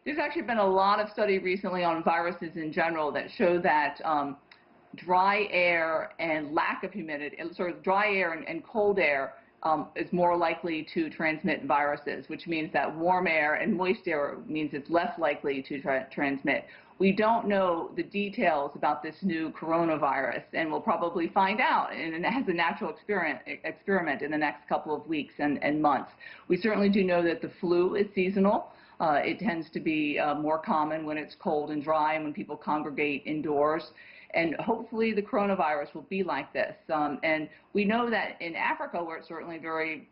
There's actually been a lot of study recently on viruses in general that show that dry air and lack of humidity, sort of dry air and cold air is more likely to transmit viruses, which means that warm air and moist air means it's less likely to transmit. We don't know the details about this new coronavirus, and we'll probably find out as a natural experiment in the next couple of weeks and months. We certainly do know that the flu is seasonal. It tends to be more common when it's cold and dry and when people congregate indoors. And hopefully the coronavirus will be like this. And we know that in Africa, where it's certainly very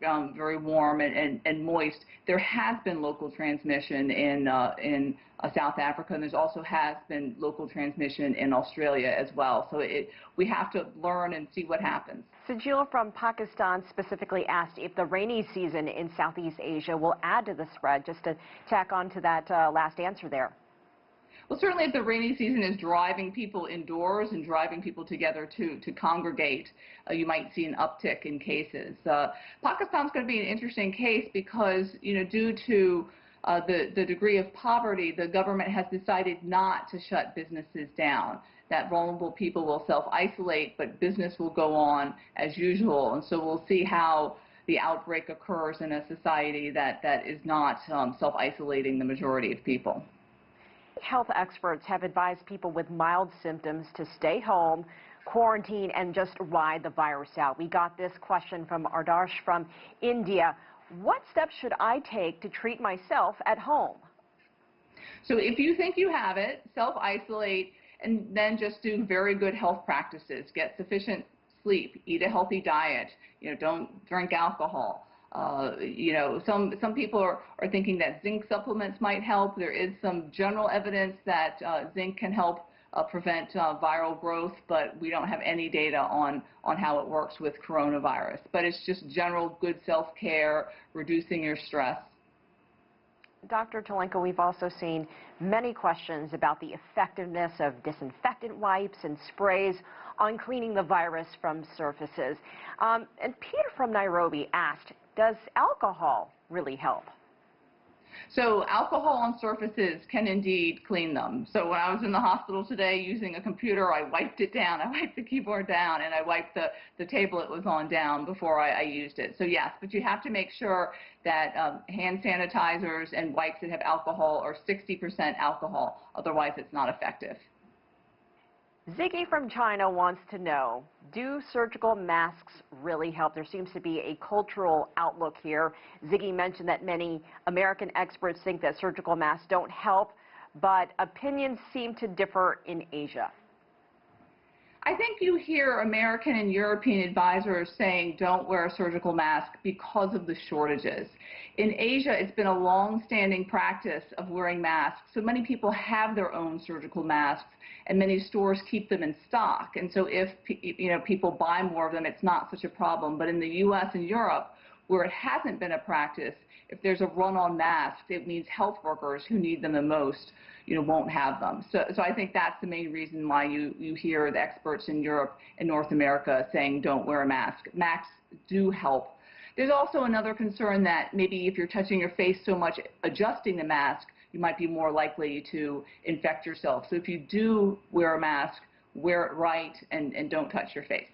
warm and moist, there has been local transmission in South Africa, and there's also has been local transmission in Australia as well. So we have to learn and see what happens. Sajil from Pakistan specifically asked if the rainy season in Southeast Asia will add to the spread, just to tack on to that last answer there. Well, certainly if the rainy season is driving people indoors and driving people together to congregate, you might see an uptick in cases. Pakistan's going to be an interesting case because, due to the degree of poverty, the government has decided not to shut businesses down, that vulnerable people will self-isolate, but business will go on as usual. And so we'll see how the outbreak occurs in a society that is not self-isolating the majority of people. Health experts have advised people with mild symptoms to stay home, quarantine, and just ride the virus out. We got this question from Ardarsh from India. What steps should I take to treat myself at home? So if you think you have it, self-isolate and then just do very good health practices. Get sufficient sleep, eat a healthy diet, don't drink alcohol. Some people are thinking that zinc supplements might help. There is some general evidence that zinc can help prevent viral growth, but we don't have any data on how it works with coronavirus. But it's just general good self-care, reducing your stress. Dr. Tulenko, we've also seen many questions about the effectiveness of disinfectant wipes and sprays on cleaning the virus from surfaces. And Peter from Nairobi asked, does alcohol really help? So alcohol on surfaces can indeed clean them. So when I was in the hospital today using a computer, I wiped it down. I wiped the keyboard down, and I wiped the table it was on down before I used it. So yes, but you have to make sure that hand sanitizers and wipes that have alcohol are 60% alcohol. Otherwise, it's not effective. Ziggy from China wants to know, do surgical masks really help? There seems to be a cultural outlook here. Ziggy mentioned that many American experts think that surgical masks don't help, but opinions seem to differ in Asia. I think you hear American and European advisors saying don't wear a surgical mask because of the shortages. In Asia, it's been a long-standing practice of wearing masks. So many people have their own surgical masks, and many stores keep them in stock. And so if people buy more of them, it's not such a problem. But in the U.S. and Europe, where it hasn't been a practice, if there's a run on masks, it means health workers who need them the most won't have them. So I think that's the main reason why you hear the experts in Europe and North America saying don't wear a mask. Masks do help. There's also another concern that maybe if you're touching your face so much adjusting the mask, you might be more likely to infect yourself. So if you do wear a mask, wear it right and don't touch your face.